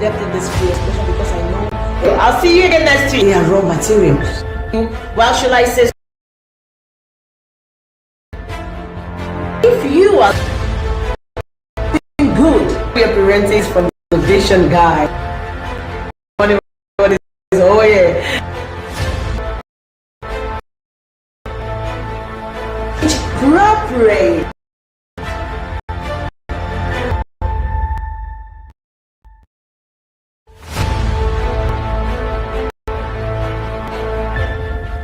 depth in this video, especially because I know I'll see you again next week. They are raw materials. Well, should I say, if you are good, your parenting is from the vision guide. What is, oh yeah. Appropriate.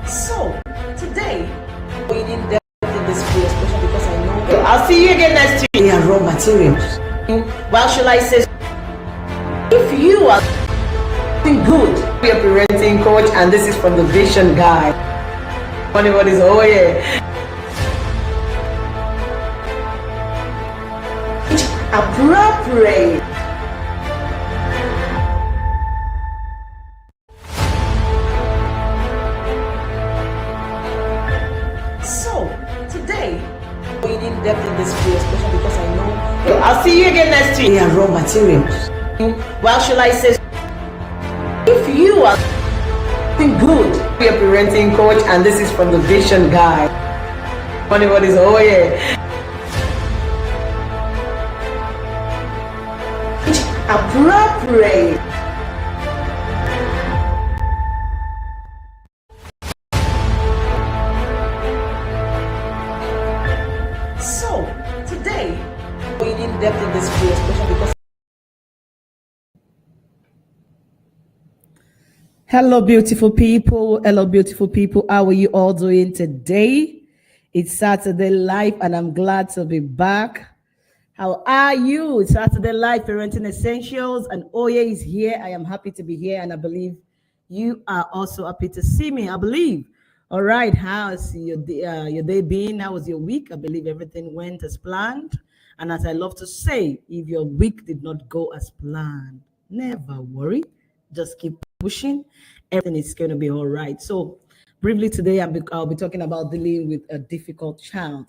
So today we didn't depth in this video, especially because I know I'll see you again next week. They are raw materials. Well, should I say, if you are good, your parenting coach, and this is from the vision guide. What is, oh yeah. Appropriate. So today we didn't depth in this video, especially because I know I'll see you again next week. They are raw materials. Well, should I say, if you are good, your parenting coach, and this is from the vision guide. What is, oh yeah. Appropriate. So today we didn't depth in this video, especially because hello beautiful people, how are you all doing today? It's Saturday Live and I'm glad to be back. How are you? It's Saturday Live Parenting Essentials, and Oye is here. I am happy to be here, and I believe you are also happy to see me. I believe. All right, how's your day been? How was your week? I believe everything went as planned. And as I love to say, if your week did not go as planned, never worry. Just keep pushing. Everything is going to be all right. So briefly today, I'll be talking about dealing with a difficult child.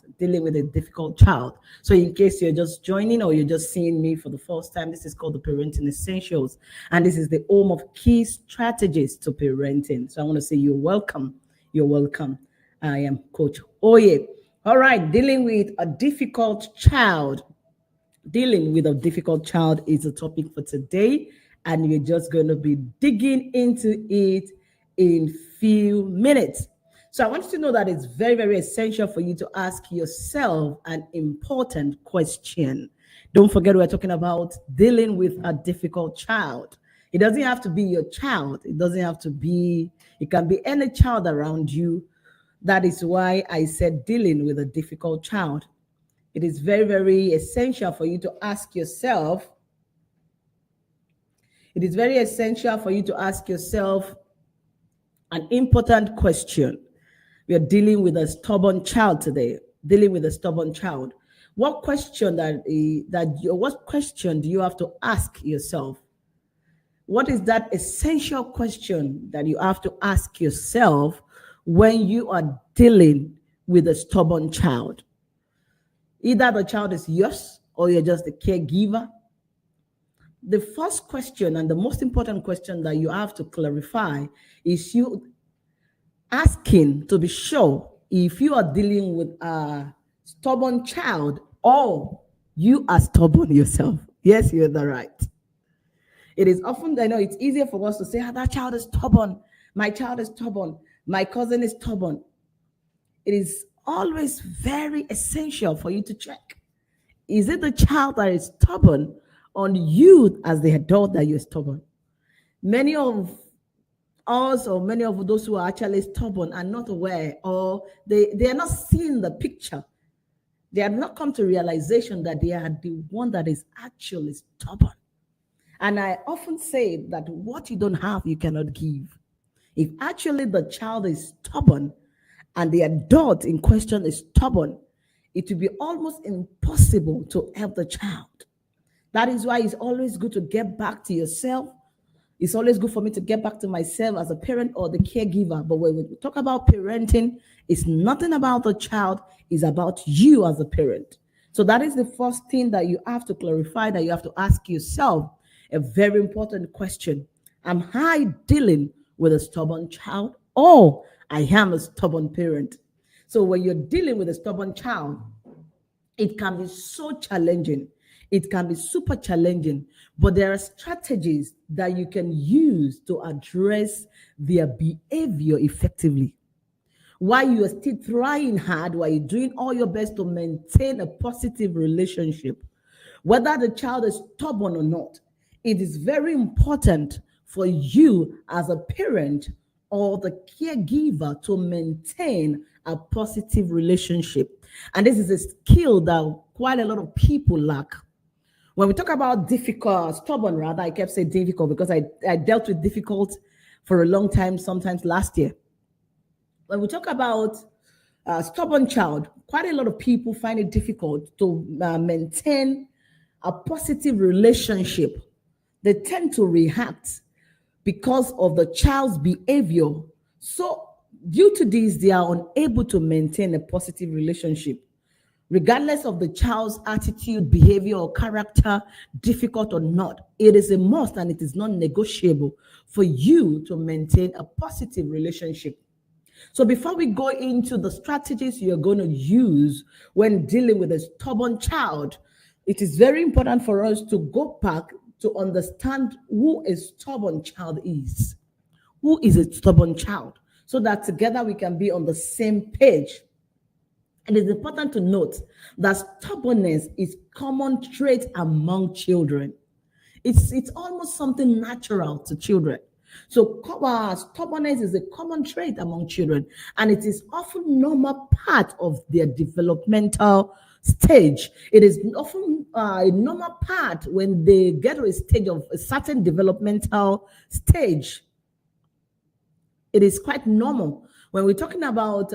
So in case you're just joining or you're just seeing me for the first time, this is called the Parenting Essentials. And this is the home of key strategies to parenting. So I want to say you're welcome. You're welcome. I am Coach Oye. All right, dealing with a difficult child. Dealing with a difficult child is the topic for today. And we're just going to be digging into it in few minutes. So I want you to know that it's very, very essential for you to ask yourself an important question. Don't forget, we're talking about dealing with a difficult child. It doesn't have to be your child. It can be any child around you. That is why I said dealing with a difficult child. It is very, very essential for you to ask yourself. It is very essential for you to ask yourself an important question. We are dealing with a stubborn child today. What question what question do you have to ask yourself? What is that essential question that you have to ask yourself when you are dealing with a stubborn child? Either the child is yours or you're just the caregiver. The first question and the most important question that you have to clarify is you asking to be sure if you are dealing with a stubborn child or you are stubborn yourself. Yes, you're right. It is often, I know it's easier for us to say, that child is stubborn. My child is stubborn. My cousin is stubborn. It is always very essential for you to check. Is it the child that is stubborn on you as the adult that you're stubborn? Many of us or many of those who are actually stubborn are not aware, or they are not seeing the picture. They have not come to realization that they are the one that is actually stubborn. And I often say that what you don't have, you cannot give. If actually the child is stubborn and the adult in question is stubborn, it will be almost impossible to help the child. That is why it's always good to get back to yourself. It's always good for me to get back to myself as a parent or the caregiver. But when we talk about parenting, it's nothing about the child, it's about you as a parent. So that is the first thing that you have to clarify, that you have to ask yourself. a very important question. Am I dealing with a stubborn child, or I am a stubborn parent? So when you're dealing with a stubborn child, it can be so challenging. It can be super challenging, but there are strategies that you can use to address their behavior effectively. While you are still trying hard, while you're doing all your best to maintain a positive relationship, whether the child is stubborn or not, it is very important for you as a parent or the caregiver to maintain a positive relationship. And this is a skill that quite a lot of people lack. When we talk about difficult, stubborn rather, I kept saying difficult because I dealt with difficult for a long time, sometimes last year. When we talk about a stubborn child, quite a lot of people find it difficult to maintain a positive relationship. They tend to react because of the child's behavior. So, due to this, they are unable to maintain a positive relationship. Regardless of the child's attitude, behavior, or character, difficult or not, it is a must and it is not negotiable for you to maintain a positive relationship. So before we go into the strategies you're going to use when dealing with a stubborn child, it is very important for us to go back to understand who a stubborn child is. Who is a stubborn child? So that together we can be on the same page. It is important to note that stubbornness is a common trait among children. It's almost something natural to children. So stubbornness is a common trait among children, and it is often normal part of their developmental stage. It is often a normal part when they get to a stage of a certain developmental stage. It is quite normal. When we're talking about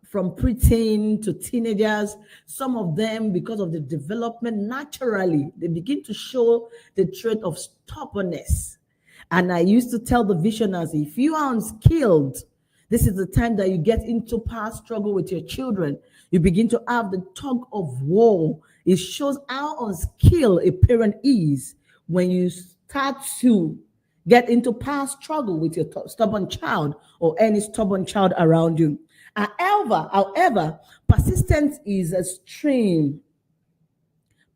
from preteen to teenagers, some of them, because of the development, naturally, they begin to show the trait of stubbornness. And I used to tell the visioners, if you are unskilled, this is the time that you get into power struggle with your children. You begin to have the tug of war. It shows how unskilled a parent is when you start to get into power struggle with your stubborn child or any stubborn child around you. However, persistence is extreme.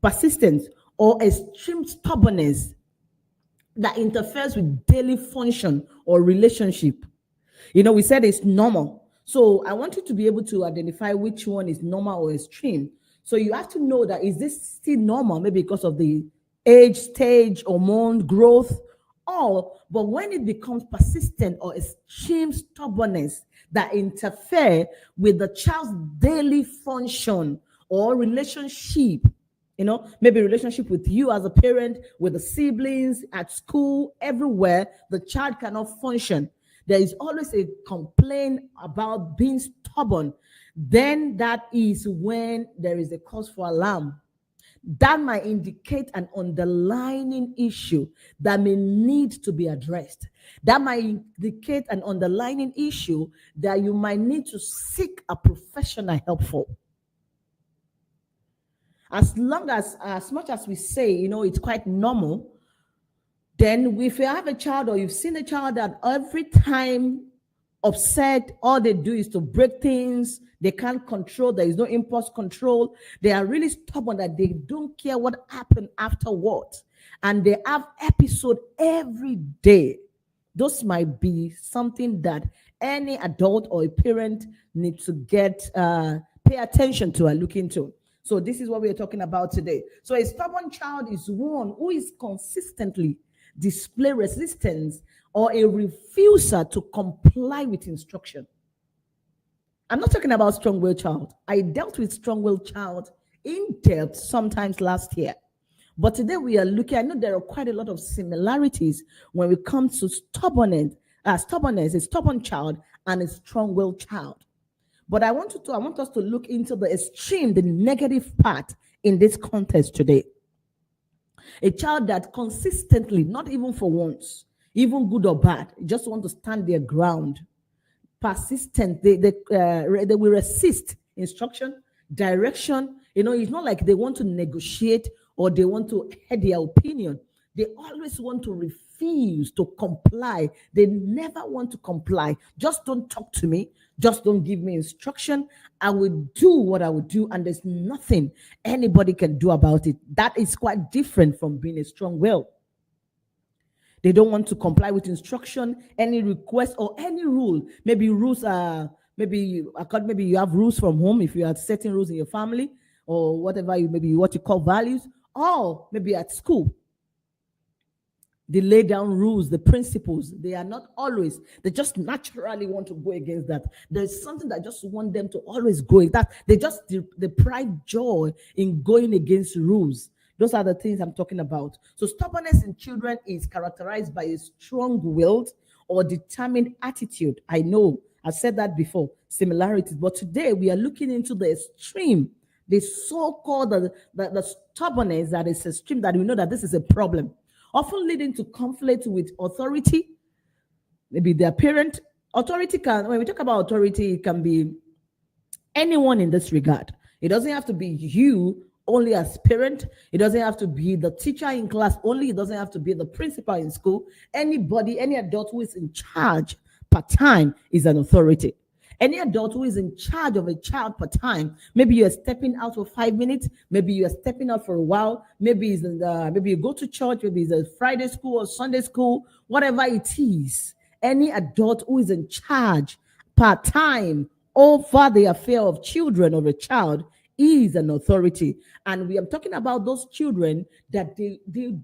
Persistence or extreme stubbornness that interferes with daily function or relationship. We said it's normal. So I want you to be able to identify which one is normal or extreme. So you have to know that, is this still normal? Maybe because of the age, stage, hormone, growth, all. But when it becomes persistent or extreme stubbornness that interfere with the child's daily function or relationship, maybe relationship with you as a parent, with the siblings, at school, everywhere, the child cannot function. There is always a complaint about being stubborn. Then that is when there is a cause for alarm. That might indicate an underlying issue that may need to be addressed. That might indicate an underlying issue that you might need to seek a professional help for. As much as we say, it's quite normal, then if you have a child or you've seen a child that every time upset, all they do is to break things, they can't control, there is no impulse control, they are really stubborn that they don't care what happened afterward, and they have episode every day, those might be something that any adult or a parent needs to pay attention to and look into. So this is what we are talking about today. So a stubborn child is one who is consistently display resistance or a refuser to comply with instruction. I'm not talking about strong-willed child. I dealt with strong-willed child in depth sometimes last year. But today we are looking, I know there are quite a lot of similarities when it comes to stubbornness, a stubborn child and a strong-willed child. But I want us to look into the extreme, the negative part in this context today. A child that consistently, not even for once, even good or bad, just want to stand their ground. Persistent, they will resist instruction, direction. It's not like they want to negotiate or they want to hear their opinion. They always want to refuse to comply. They never want to comply. Just don't talk to me. Just don't give me instruction. I will do what I will do, and there's nothing anybody can do about it. That is quite different from being a strong will. They don't want to comply with instruction, any request, or any rule. Maybe rules are maybe you have rules from home if you have certain rules in your family or whatever maybe what you call values, or maybe at school. They lay down rules, the principles. They are not always, they just naturally want to go against that. There's something that just want them to always go. That they just deprive joy in going against rules. Those are the things I'm talking about. So stubbornness in children is characterized by a strong-willed or determined attitude. I know I've said that before, similarities. But today we are looking into the extreme, the so-called the stubbornness that is extreme, that we know that this is a problem, often leading to conflict with authority, maybe their parent. Authority can, when we talk about authority, it can be anyone in this regard. It doesn't have to be you only as parent. It doesn't have to be the teacher in class only. It doesn't have to be the principal in school. Anybody, any adult who is in charge part-time is an authority. Any adult who is in charge of a child part-time, maybe you're stepping out for 5 minutes, maybe you're stepping out for a while, maybe it's maybe you go to church, maybe it's a Friday school or Sunday school, whatever it is. Any adult who is in charge part-time over the affair of children of a child is an authority. And we are talking about those children that they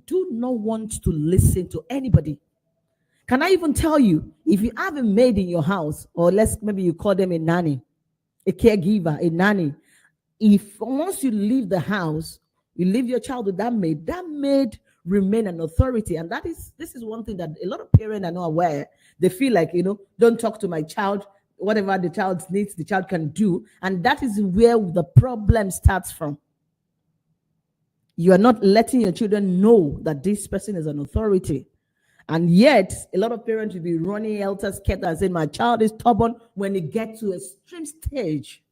do not want to listen to anybody. Can I even tell you, if you have a maid in your house, or maybe you call them a nanny, a caregiver, a nanny, if once you leave the house, you leave your child with that maid remain an authority. And this is one thing that a lot of parents are not aware. They feel like, don't talk to my child. Whatever the child needs, the child can do. And that is where the problem starts from. You are not letting your children know that this person is an authority. And yet, a lot of parents will be running helter-skelter and saying, my child is stubborn, when they get to a extreme stage.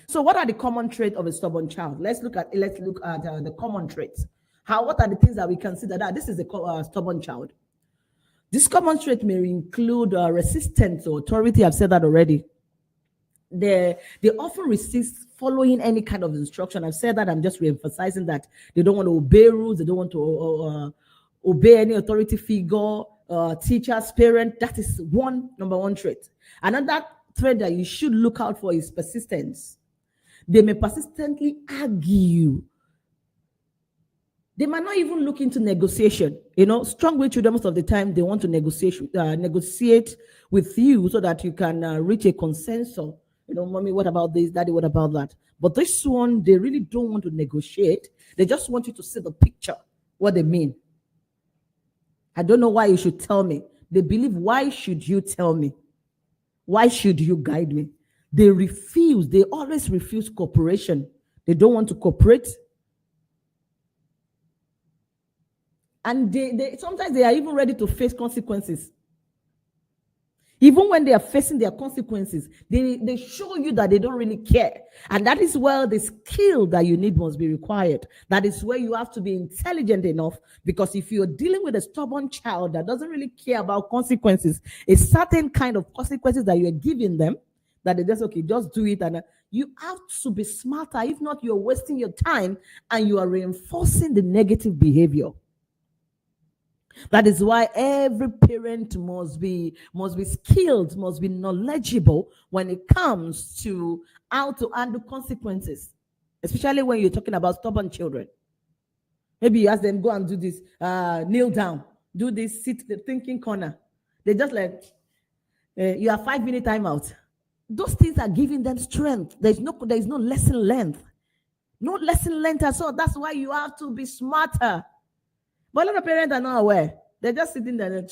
So what are the common traits of a stubborn child? Let's look at the common traits. What are the things that we consider that this is a stubborn child? This common trait may include resistance to authority. I've said that already. They often resist following any kind of instruction. I've said that. I'm just re-emphasizing that. They don't want to obey rules. They don't want to obey any authority figure, teachers, parent. That is number one trait. Another trait that you should look out for is persistence. They may persistently argue. They might not even look into negotiation. Strong-willed children, most of the time, they want to negotiate with you so that you can reach a consensus. Mommy, what about this? Daddy, what about that? But this one, they really don't want to negotiate. They just want you to see the picture, what they mean. I don't know why you should tell me. They believe, why should you tell me? Why should you guide me? They always refuse cooperation. They don't want to cooperate. And they sometimes they are even ready to face consequences. Even when they are facing their consequences, they show you that they don't really care. And that is where the skill that you need must be required. That is where you have to be intelligent enough, because if you're dealing with a stubborn child that doesn't really care about consequences, a certain kind of consequences that you're giving them, that they just do it. And you have to be smarter. If not, you're wasting your time and you are reinforcing the negative behavior. That is why every parent must be skilled, must be knowledgeable when it comes to how to handle consequences, especially when you're talking about stubborn children. Maybe you ask them, go and do this, kneel down, do this, sit the thinking corner. They just like, you have 5-minute timeout. Those things are giving them strength. There is no lesson length. No lesson length at all. That's why you have to be smarter. But a lot of parents are not aware. They're just sitting there.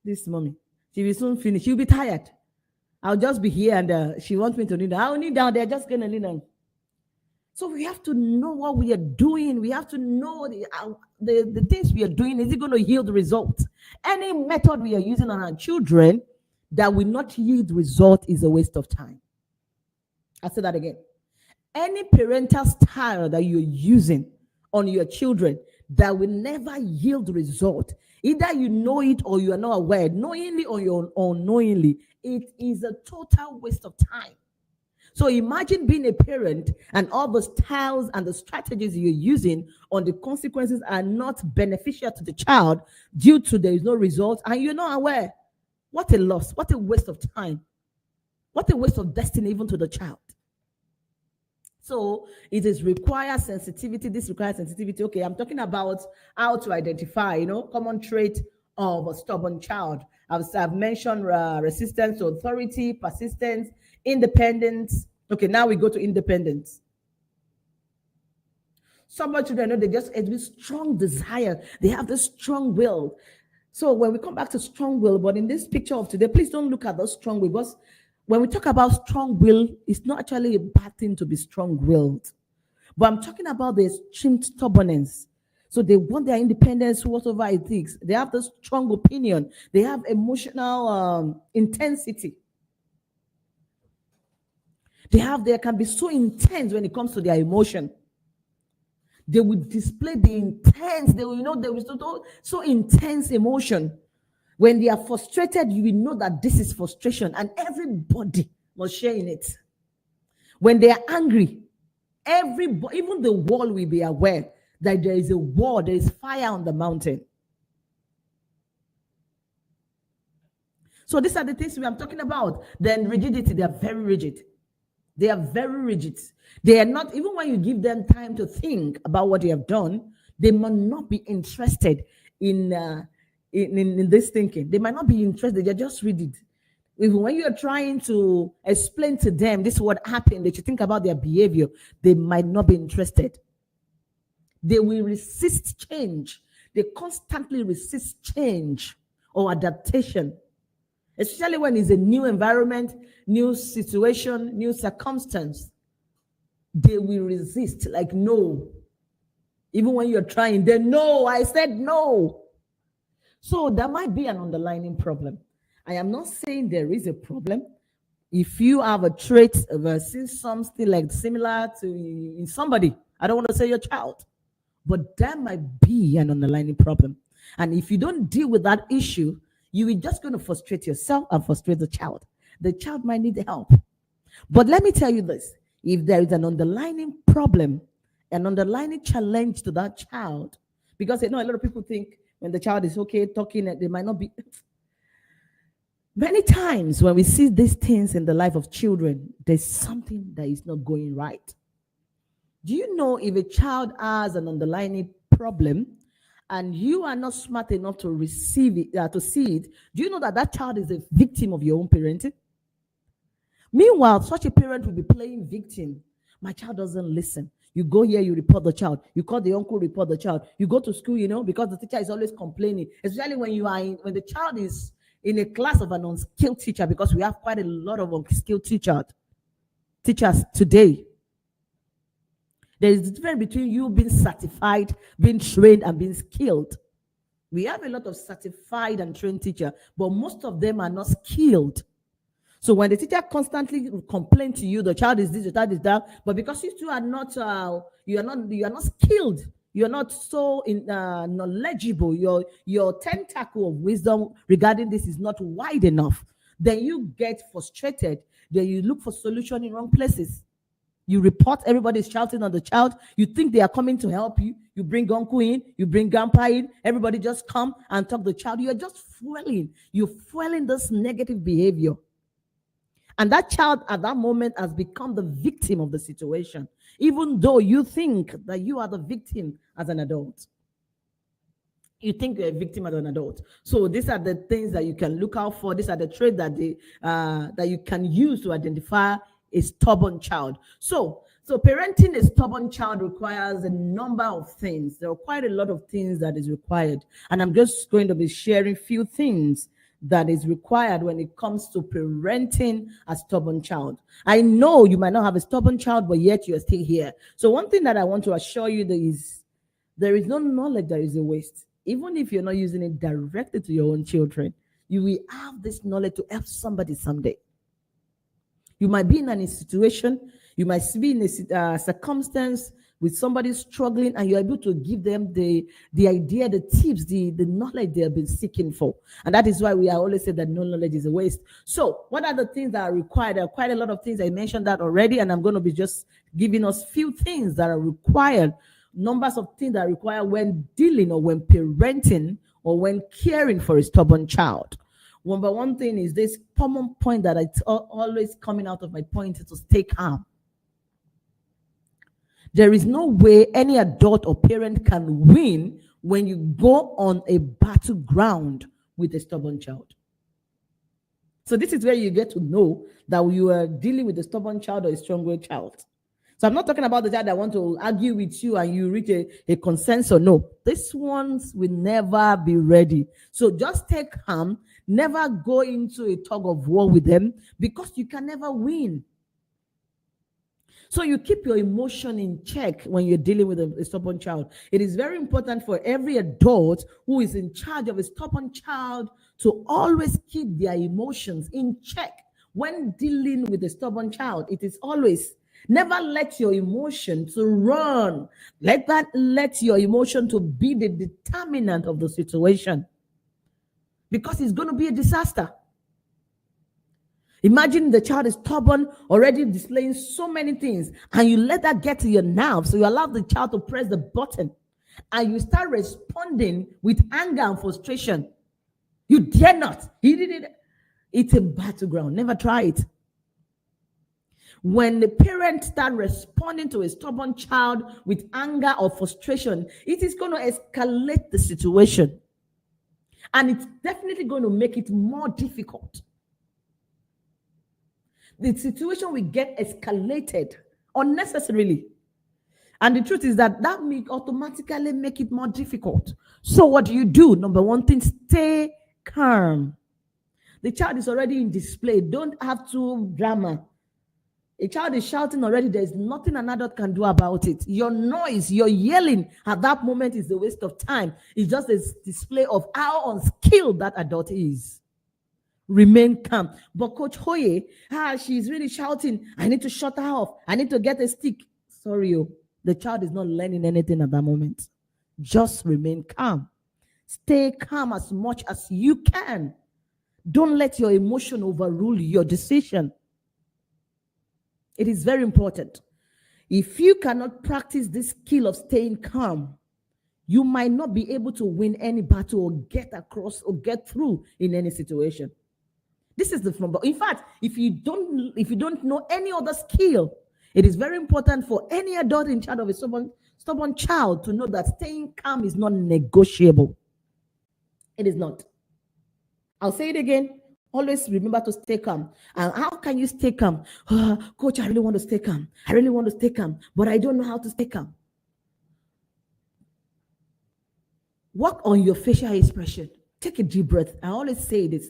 This mommy, she will soon finish. She'll be tired. I'll just be here and she wants me to kneel down. I'll kneel down. They're just going to kneel down. So we have to know what we are doing. We have to know the things we are doing. Is it going to yield results? Any method we are using on our children that will not yield result is a waste of time. I'll say that again. Any parental style that you're using on your children that will never yield result. Either you know it or you are not aware, knowingly or unknowingly. It is a total waste of time. So imagine being a parent and all the styles and the strategies you're using on the consequences are not beneficial to the child due to there is no result and you're not aware. What a loss. What a waste of time. What a waste of destiny even to the child. So it is require sensitivity. This requires sensitivity. Okay, I'm talking about how to identify, common trait of a stubborn child. I've mentioned resistance to authority, persistence, independence. Okay, now we go to independence. Some children, they just have this strong desire. They have this strong will. So when we come back to strong will, but in this picture of today, please don't look at those strong will, because when we talk about strong will, it's not actually a bad thing to be strong-willed. But I'm talking about the extreme stubbornness. So they want their independence, whatever it takes. They have this strong opinion. They have emotional intensity. They can be so intense when it comes to their emotion. They will display the intense, they will so intense emotion. When they are frustrated, you will know that this is frustration and everybody must share in it. When they are angry, everybody, even the world will be aware that there is a war, there is fire on the mountain. So these are the things we are talking about. Then rigidity, they are very rigid. They are very rigid. They are not, even when you give them time to think about what you have done, they might not be interested in this thinking. They might not be interested. They're just rigid. Even when you're trying to explain to them this is what happened, that you think about their behavior, they might not be interested. They will resist change. They constantly resist change or adaptation, especially when it's a new environment, new situation, new circumstance. They will resist, like, no. Even when you're trying, they no, I said no. So there might be an underlying problem. I am not saying there is a problem. If you have a trait of seeing something like similar to in somebody, I don't want to say your child, but there might be an underlying problem. And if you don't deal with that issue, you are just going to frustrate yourself and frustrate the child. The child might need help. But let me tell you this. If there is an underlying problem, an underlying challenge to that child, because a lot of people think when the child is okay talking, they might not be. Many times when we see these things in the life of children, there's something that is not going right. Do you know if a child has an underlying problem and you are not smart enough to receive it, to see it, do you know that that child is a victim of your own parenting? Meanwhile, such a parent will be playing victim. My child doesn't listen. You go here, you report the child. You call the uncle, report the child. You go to school, because the teacher is always complaining, especially when when the child is in a class of an unskilled teacher, because we have quite a lot of unskilled teachers today. There is a difference between you being certified, being trained, and being skilled. We have a lot of certified and trained teachers, but most of them are not skilled. So when the teacher constantly complains to you, the child is this, the child is that, but because you two are not, you are not skilled, you are not so knowledgeable, your tentacle of wisdom regarding this is not wide enough, then you get frustrated. Then you look for solution in wrong places. You report, everybody's shouting on the child. You think they are coming to help you. You bring uncle in, you bring grandpa in. Everybody just come and talk to the child. You are just fueling. You're fueling this negative behavior. And that child at that moment has become the victim of the situation, even though you think that you are the victim as an adult. You think you're a victim as an adult. So these are the things that you can look out for. These are the traits that that you can use to identify a stubborn child. So parenting a stubborn child requires a number of things. There are quite a lot of things that is required. And I'm just going to be sharing few things that is required when it comes to parenting a stubborn child. I know you might not have a stubborn child, but yet you are still here. So one thing that I want to assure you is there is no knowledge that is a waste. Even if you're not using it directly to your own children, you will have this knowledge to help somebody someday. You might be in a situation, you might be in a circumstance with somebody struggling, and you're able to give them the idea, the tips, the knowledge they have been seeking for. And that is why we are always say that no knowledge is a waste. So what are the things that are required? There are quite a lot of things. I mentioned that already, and I'm going to be just giving us few things that are required, numbers of things that are required when dealing or when parenting or when caring for a stubborn child. Number one thing is this common point that it's always coming out of my point is to stay calm. There is no way any adult or parent can win when you go on a battleground with a stubborn child. So this is where you get to know that you are dealing with a stubborn child or a strong-willed child. So I'm not talking about the child that want to argue with you and you reach a consensus. No, these ones will never be ready. So just stay calm. Never go into a tug of war with them, because you can never win. So you keep your emotion in check when you're dealing with a stubborn child. It is very important for every adult who is in charge of a stubborn child to always keep their emotions in check when dealing with a stubborn child. It is always, never let your emotion to run. Let your emotion to be the determinant of the situation, because it's going to be a disaster. Imagine the child is stubborn, already displaying so many things, and you let that get to your nerves. So you allow the child to press the button, and you start responding with anger and frustration. You dare not. He did it. It's a battleground. Never try it. When the parents start responding to a stubborn child with anger or frustration, it is going to escalate the situation. And it's definitely going to make it more difficult. The situation will get escalated unnecessarily. And the truth is that may automatically make it more difficult. So what do? Number one thing, stay calm. The child is already in display. Don't have to drama. A child is shouting already. There's nothing an adult can do about it. Your noise, your yelling at that moment is a waste of time. It's just a display of how unskilled that adult is. Remain calm. But Coach Hoye, she's really shouting. I need to shut her off. I need to get a stick. Sorry, the child is not learning anything at that moment. Just remain calm. Stay calm as much as you can. Don't let your emotion overrule your decision. It is very important. If you cannot practice this skill of staying calm, you might not be able to win any battle or get across or get through in any situation. This is the number. In fact, if you don't know any other skill, it is very important for any adult in charge of a stubborn child to know that staying calm is not negotiable. It is not. I'll say it again. Always remember to stay calm. And how can you stay calm? Coach, I really want to stay calm. I really want to stay calm, but I don't know how to stay calm. Work on your facial expression. Take a deep breath. I always say this.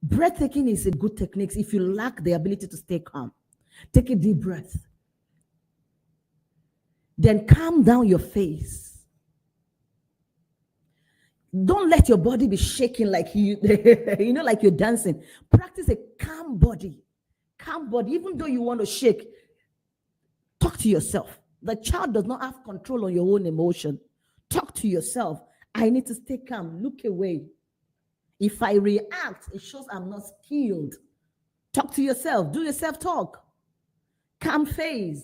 Breathtaking is a good technique if you lack the ability to stay calm. Take a deep breath. Then calm down your face. Don't let your body be shaking like like you're dancing. Practice a calm body. Calm body. Even though you want to shake, talk to yourself. The child does not have control on your own emotion. Talk to yourself. I need to stay calm. Look away. If I react, it shows I'm not skilled. Talk to yourself. Do your self-talk. Calm face.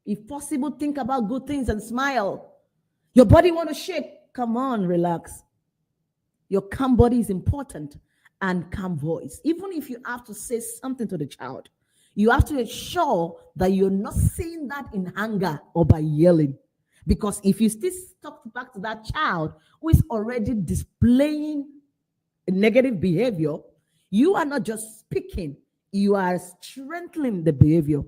If possible, think about good things and smile. Your body want to shake. Come on, relax. Your calm body is important, and calm voice. Even if you have to say something to the child, you have to ensure that you're not saying that in anger or by yelling. Because if you still talk back to that child who is already displaying negative behavior, you are not just speaking, you are strengthening the behavior.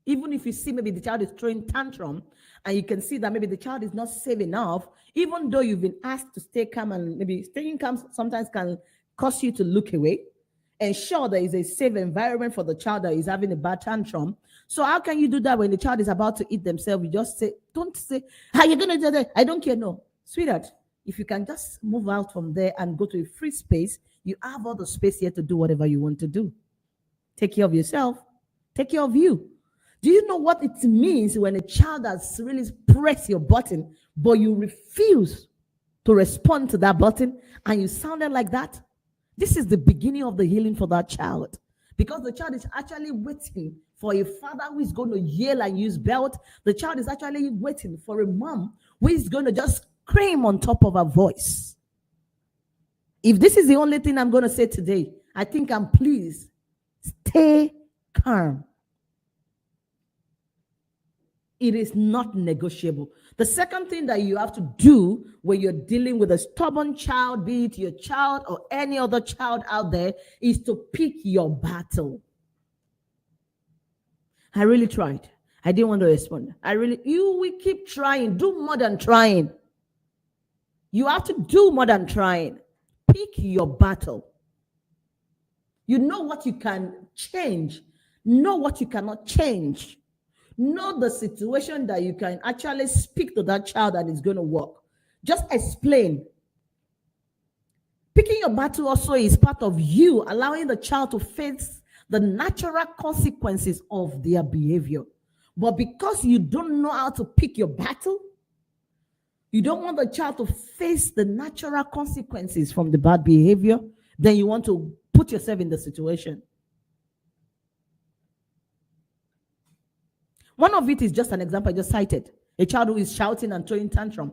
Even if you see maybe the child is throwing tantrum and you can see that maybe the child is not safe enough, even though you've been asked to stay calm, and maybe staying calm sometimes can cause you to look away, ensure there is a safe environment for the child that is having a bad tantrum. So how can you do that when the child is about to eat themselves? You just say, don't say, how you going to do that? I don't care. No, sweetheart, if you can just move out from there and go to a free space, you have all the space here to do whatever you want to do. Take care of yourself. Take care of you. Do you know what it means when a child has really pressed your button, but you refuse to respond to that button and you sounded like that? This is the beginning of the healing for that child, because the child is actually waiting for a father who is going to yell and use belt. The child is actually waiting for a mom who is going to just scream on top of her voice. If this is the only thing I'm going to say today, I think I'm pleased. Stay calm. It is not negotiable. The second thing that you have to do when you're dealing with a stubborn child, be it your child or any other child out there, is to pick your battle. I really tried. I didn't want to respond. You will keep trying. Do more than trying. You have to do more than trying. Pick your battle. You know what you can change. Know what you cannot change. Know the situation that you can actually speak to that child and it's going to work. Just explain. Picking your battle also is part of you allowing the child to face the natural consequences of their behavior. But because you don't know how to pick your battle, you don't want the child to face the natural consequences from the bad behavior, then you want to put yourself in the situation. One of it is just an example I just cited. A child who is shouting and throwing tantrum.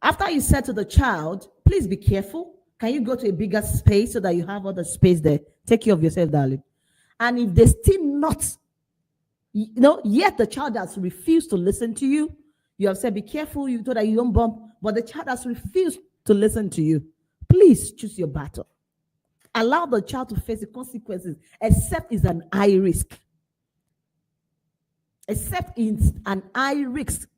After you said to the child, please be careful. Can you go to a bigger space so that you have other space there? Take care of yourself, darling. And if they still not, yet the child has refused to listen to you. You have said, be careful, you thought that you don't bump, but the child has refused to listen to you. Please choose your battle. Allow the child to face the consequences, except it's an high risk. Except it's an high risk.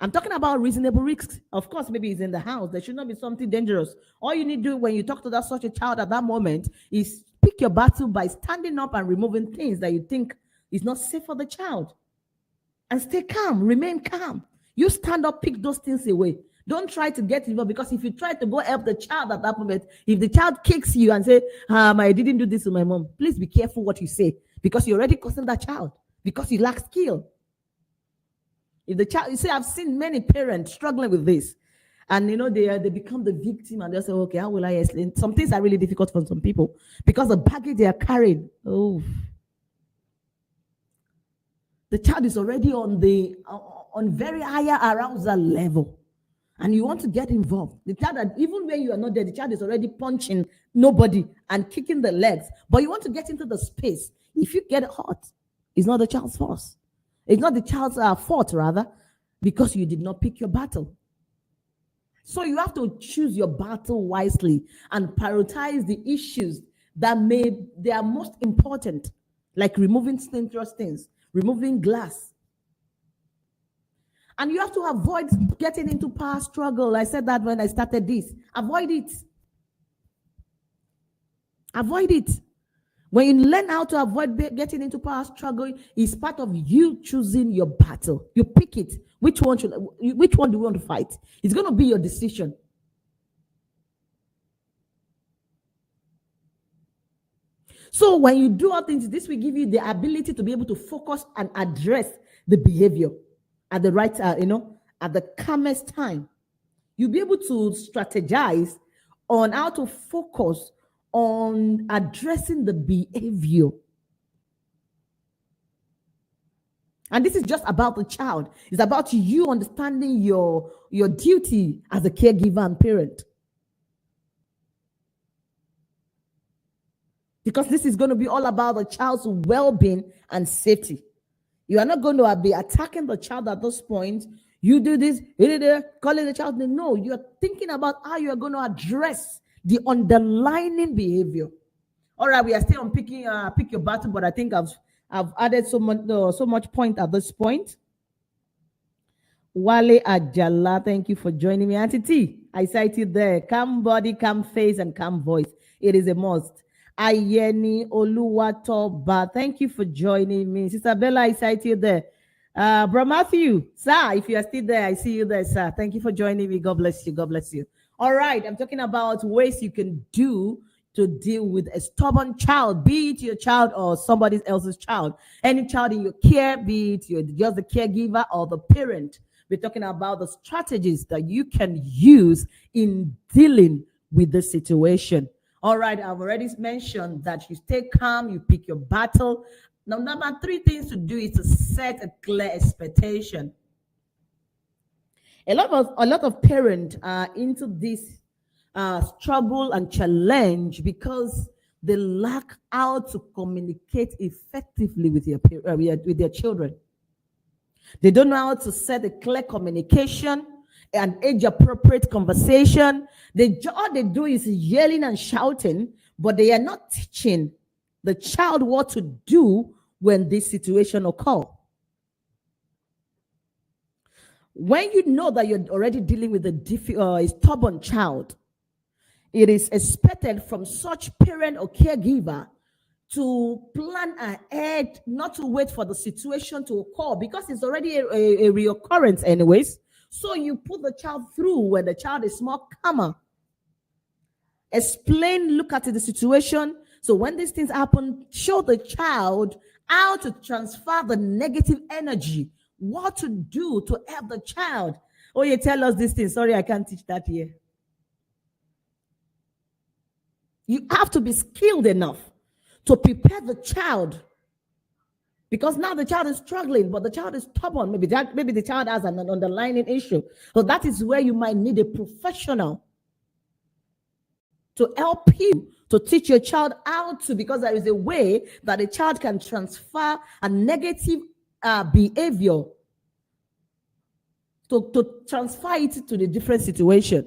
I'm talking about reasonable risks. Of course, maybe it's in the house. There should not be something dangerous. All you need to do when you talk to such a child at that moment is pick your battle by standing up and removing things that you think is not safe for the child. And stay calm. Remain calm. You stand up, pick those things away. Don't try to get involved, because if you try to go help the child at that moment, if the child kicks you and say, I didn't do this to my mom, please be careful what you say, because you're already causing that child, because you lack skill. If the child, you see, I've seen many parents struggling with this, and they become the victim, and they say, okay, how will I explain? Some things are really difficult for some people because the baggage they are carrying. Oh, the child is already on very higher arousal level, and you want to get involved. The child, that even when you are not there, the child is already punching nobody and kicking the legs, but you want to get into the space. If you get hurt, it's not the child's fault. It's not the child's fault, rather, because you did not pick your battle. So you have to choose your battle wisely and prioritize the issues that they are most important, like removing dangerous things, removing glass. And you have to avoid getting into power struggle. I said that when I started this. Avoid it. Avoid it. When you learn how to avoid getting into power struggle, it's part of you choosing your battle. You pick it. Which one do you want to fight? It's going to be your decision. So when you do all things, this will give you the ability to be able to focus and address the behavior at the right, at the calmest time. You'll be able to strategize on how to focus on addressing the behavior. And this is just about the child. It's about you understanding your duty as a caregiver and parent. Because this is going to be all about the child's well-being and safety. You are not going to be attacking the child at this point. You do this, you do that, calling the child. No, you are thinking about how you are going to address the underlying behavior. All right, we are still on pick your battle, but I think I've added so much point at this point. Wale Ajala, thank you for joining me. Auntie T, I cited there. Calm body, calm face, and calm voice. It is a must. Ayeni Oluwatoba, thank you for joining me. Sister Bella, I cited there. Bro Matthew, sir, if you are still there, I see you there, sir. Thank you for joining me. God bless you. God bless you. All right, I'm talking about ways you can do to deal with a stubborn child, be it your child or somebody else's child. Any child in your care, be it you're just the caregiver or the parent. We're talking about the strategies that you can use in dealing with the situation. All right, I've already mentioned that you stay calm, you pick your battle. Now, number 3 things to do is to set a clear expectation. A lot of parents are into this struggle and challenge because they lack how to communicate effectively with their children. They don't know how to set a clear communication, an age-appropriate conversation. All they do is yelling and shouting, but they are not teaching the child what to do when this situation occurs. When you know that you're already dealing with a stubborn child, it is expected from such parent or caregiver to plan ahead, not to wait for the situation to occur, because it's already a reoccurrence anyways. So you put the child through when the child is more calmer. Explain, look at the situation. So when these things happen, show the child how to transfer the negative energy, what to do to help the child. Oh, you tell us this thing. Sorry, I can't teach that here. You have to be skilled enough to prepare the child, because now the child is struggling, but the child is stubborn. Maybe the child has an underlying issue. So that is where you might need a professional to help you to teach your child how to, because there is a way that a child can transfer a negative behavior to transfer it to the different situation.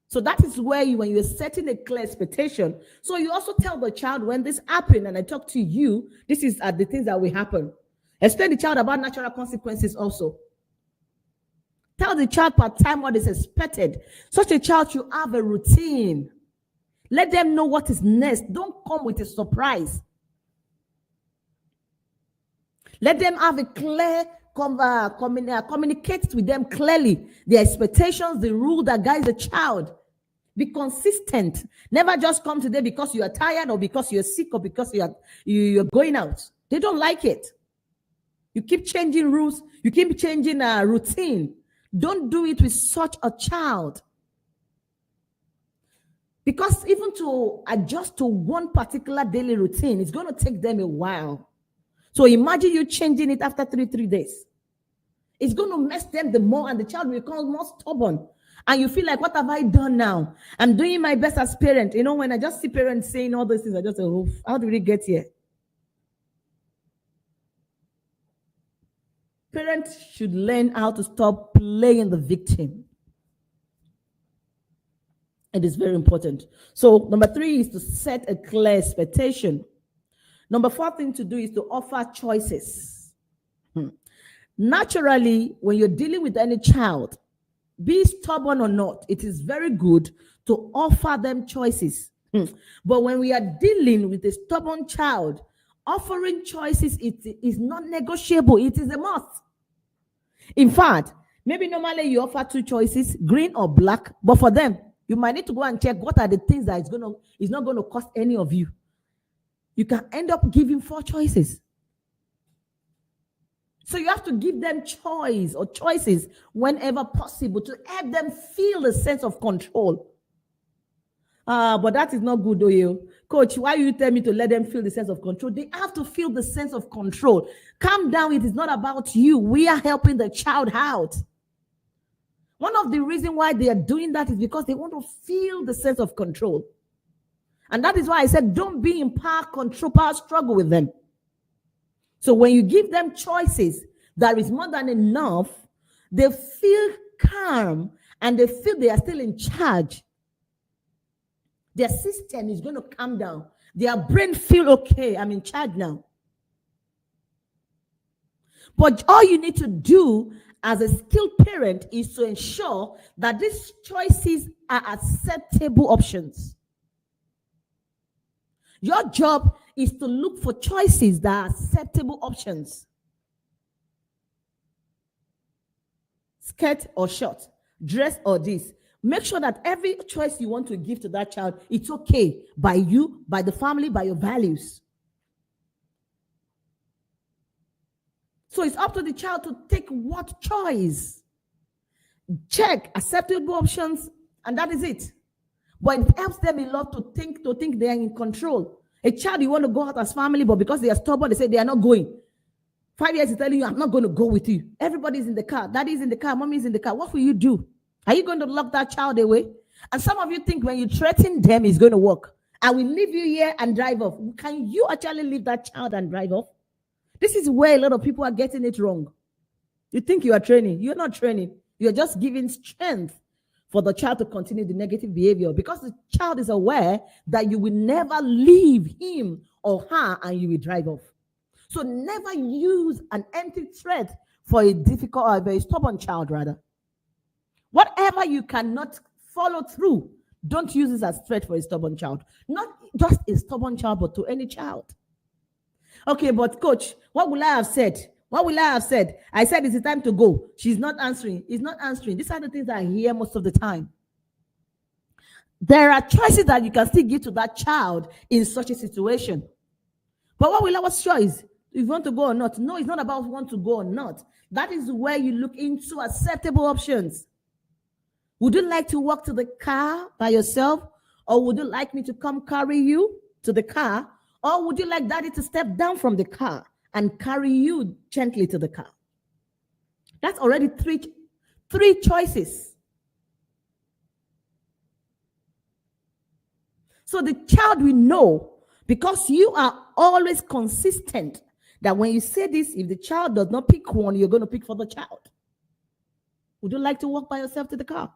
So that is where when you're setting a clear expectation, so you also tell the child when this happens, and I talk to you, this is the things that will happen. Explain the child about natural consequences also. Tell the child part time what is expected. Such a child should have a routine. Let them know what is next. Don't come with a surprise. Let them have a clear communicate with them clearly the expectations, the rule that guides the child. Be consistent. Never just come today because you are tired or because you're sick or because you're going out. They don't like it. You keep changing rules. You keep changing routine. Don't do it with such a child. Because even to adjust to one particular daily routine, it's going to take them a while. So imagine you changing it after three days. It's going to mess them the more, and the child will become more stubborn. And you feel like, what have I done now? I'm doing my best as parent. You know, when I just see parents saying all those things, I just say, oh, how did we get here? Parents should learn how to stop playing the victim. It is very important. So number 3 is to set a clear expectation. Number 4 thing to do is to offer choices. Naturally, when you're dealing with any child, be stubborn or not, it is very good to offer them choices. But when we are dealing with a stubborn child, offering choices is not negotiable. It is a must. In fact, maybe normally you offer 2 choices, green or black, but for them, you might need to go and check what are the things that is not going to cost any of you. You can end up giving 4 choices. So you have to give them choice or choices whenever possible to help them feel a sense of control. But that is not good, do you? Coach, why you tell me to let them feel the sense of control? They have to feel the sense of control. Calm down. It is not about you. We are helping the child out. One of the reasons why they are doing that is because they want to feel the sense of control. And that is why I said, don't be in power struggle with them. So when you give them choices, there is more than enough. They feel calm and they feel they are still in charge. Their system is going to calm down. Their brain feel okay. I'm in charge now. But all you need to do as a skilled parent is to ensure that these choices are acceptable options. Your job is to look for choices that are acceptable options. Skirt or short, dress or this. Make sure that every choice you want to give to that child, it's okay by you, by the family, by your values. So it's up to the child to take what choice. Check acceptable options, and that is it. But it helps them a lot to think they are in control. A child, you want to go out as family, but because they are stubborn, they say they are not going. 5 years is telling you, I'm not going to go with you. Everybody's in the car. Daddy's in the car. Mommy's in the car. What will you do? Are you going to lock that child away? And some of you think when you threaten them, it's going to work. I will leave you here and drive off. Can you actually leave that child and drive off? This is where a lot of people are getting it wrong. You think you are training. You're not training. You're just giving strength for the child to continue the negative behavior, because the child is aware that you will never leave him or her and you will drive off. So never use an empty threat for a difficult or a very stubborn child, rather. Whatever you cannot follow through, don't use this as threat for a stubborn child. Not just a stubborn child, but to any child. Okay, but coach, what will I have said? What will I have said? I said it's time to go. She's not answering. He's not answering. These are the things I hear most of the time. There are choices that you can still give to that child in such a situation. But what will our choice? If you want to go or not? No, it's not about want to go or not. That is where you look into acceptable options. Would you like to walk to the car by yourself? Or would you like me to come carry you to the car? Or would you like daddy to step down from the car and carry you gently to the car? That's already three choices. So the child will know, because you are always consistent, that when you say this, if the child does not pick one, you're going to pick for the child. Would you like to walk by yourself to the car?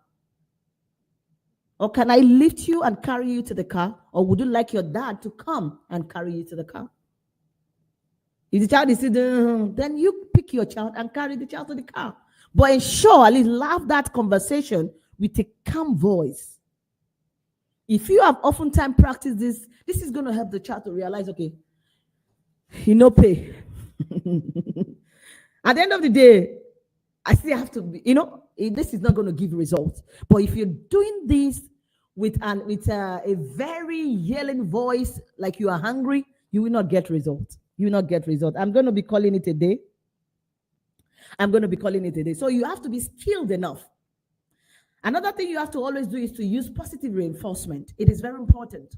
Or can I lift you and carry you to the car? Or would you like your dad to come and carry you to the car? If the child is sitting, then you pick your child and carry the child to the car. But ensure, at least have that conversation with a calm voice. If you have oftentimes practiced this, this is going to help the child to realize, okay, he no pay. At the end of the day, I still have to be, this is not going to give results. But if you're doing this with a very yelling voice, like you are hungry, you will not get results. You will not get results. I'm going to be calling it a day. So you have to be skilled enough. Another thing you have to always do is to use positive reinforcement. It is very important.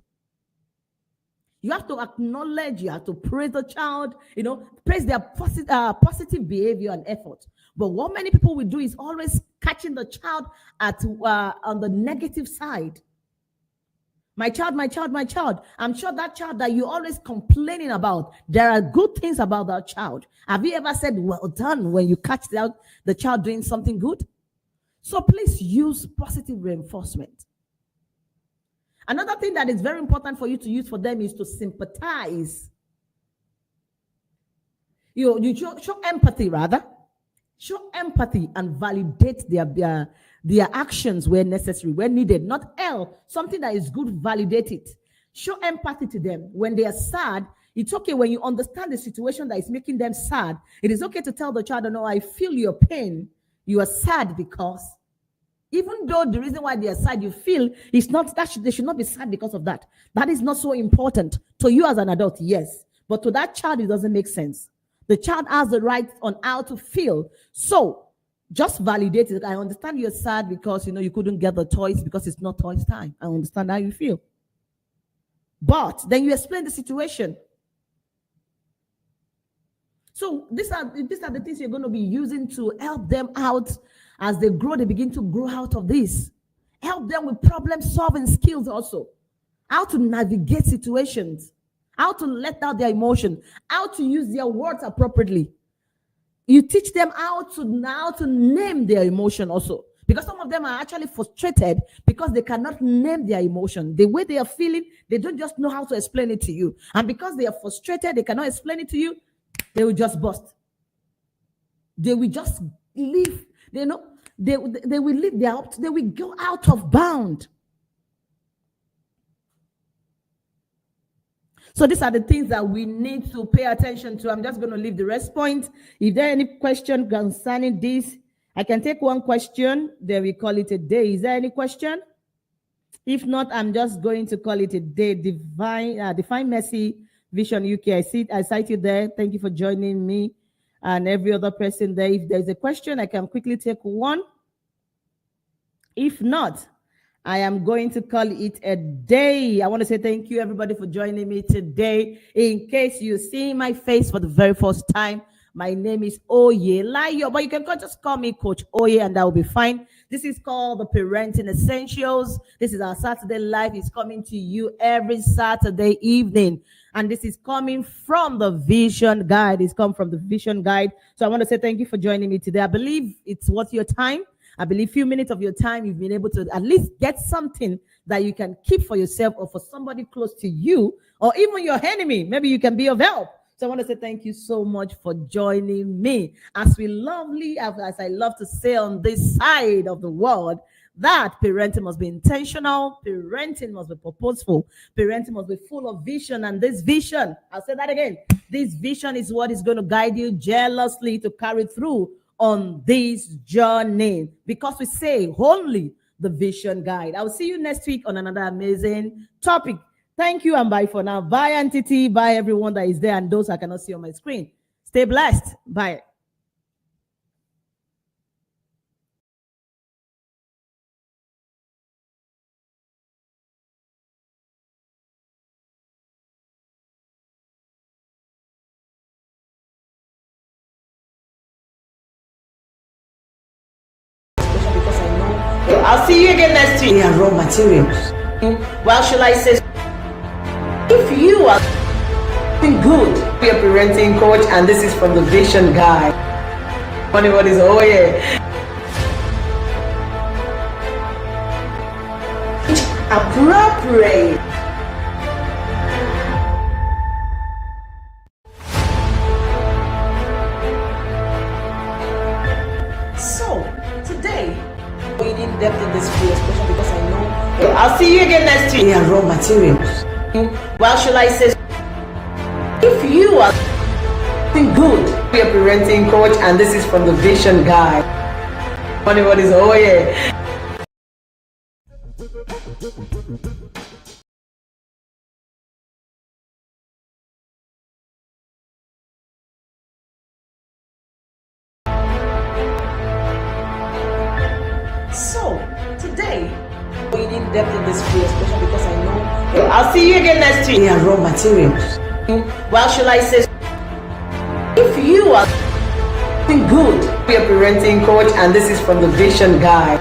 You have to acknowledge, you have to praise the child, praise their positive behavior and effort. But what many people will do is always catching the child on the negative side. My child. I'm sure that child that you're always complaining about, there are good things about that child. Have you ever said, well done, when you catch the child doing something good? So please use positive reinforcement. Another thing that is very important for you to use for them is to sympathize. You show empathy, rather. Show empathy and validate their actions where necessary, where needed. Not something that is good, validate it. Show empathy to them. When they are sad, it's okay. When you understand the situation that is making them sad, it is okay to tell the child, no, I feel your pain. You are sad because, even though the reason why they are sad, you feel it's not that they should not be sad because of that. That is not so important to you as an adult, yes. But to that child, it doesn't make sense. The child has the right on how to feel. So just validate it. I understand you're sad because you couldn't get the toys because it's not toys time. I understand how you feel. But then you explain the situation. So these are the things you're going to be using to help them out as they grow. They begin to grow out of this. Help them with problem-solving skills also. How to navigate situations. How to let out their emotion. How to use their words appropriately. You teach them how to name their emotion also. Because some of them are actually frustrated because they cannot name their emotion. The way they are feeling, they don't just know how to explain it to you. And because they are frustrated, they cannot explain it to you, they will just burst. They will just leave. They will leave they will go out of bound. So these are the things that we need to pay attention to. I'm just going to leave the rest point. If there are any questions concerning this, I can take one question, then we call it a day. Is there any question? If not, I'm just going to call it a day. Define Mercy Vision UK. I cite you there. Thank you for joining me and every other person there. If there's a question, I can quickly take one. If not, I am going to call it a day. I want to say thank you, everybody, for joining me today. In case you see my face for the very first time, my name is Oyelayo, but you can just call me Coach Oye, and that will be fine. This is called the Parenting Essentials. This is our Saturday Live. It's coming to you every Saturday evening, and this is coming from the Vision Guide. It's come from the Vision Guide. So I want to say thank you for joining me today. I believe it's worth your time. I believe a few minutes of your time, you've been able to at least get something that you can keep for yourself or for somebody close to you, or even your enemy. Maybe you can be of help. So I want to say thank you so much for joining me. As I love to say on this side of the world, that parenting must be intentional, parenting must be purposeful, parenting must be full of vision. And this vision, I'll say that again, this vision is what is going to guide you jealously to carry through on this journey, because we say only the Vision Guide. I'll see you next week on another amazing topic. Thank you and bye for now. Bye, Auntie T. Bye, everyone that is there and those I cannot see on my screen. Stay blessed. Bye. I'll see you again next week. Yeah, raw materials. Well, shall I say, if you are good, be a parenting coach, and this is from the Vision Guide. What is appropriate. So today, going in depth in this video, especially because I know I'll see you again next week. Yeah, raw materials. Well, shall I say, if you are good, be a parenting coach, and this is from the Vision Guide. What is So today, going in depth in this video, especially because I know I'll see you again next week. Yeah, raw materials. Well, shall I say, if you are good, be a parenting coach, and this is from the Vision Guide.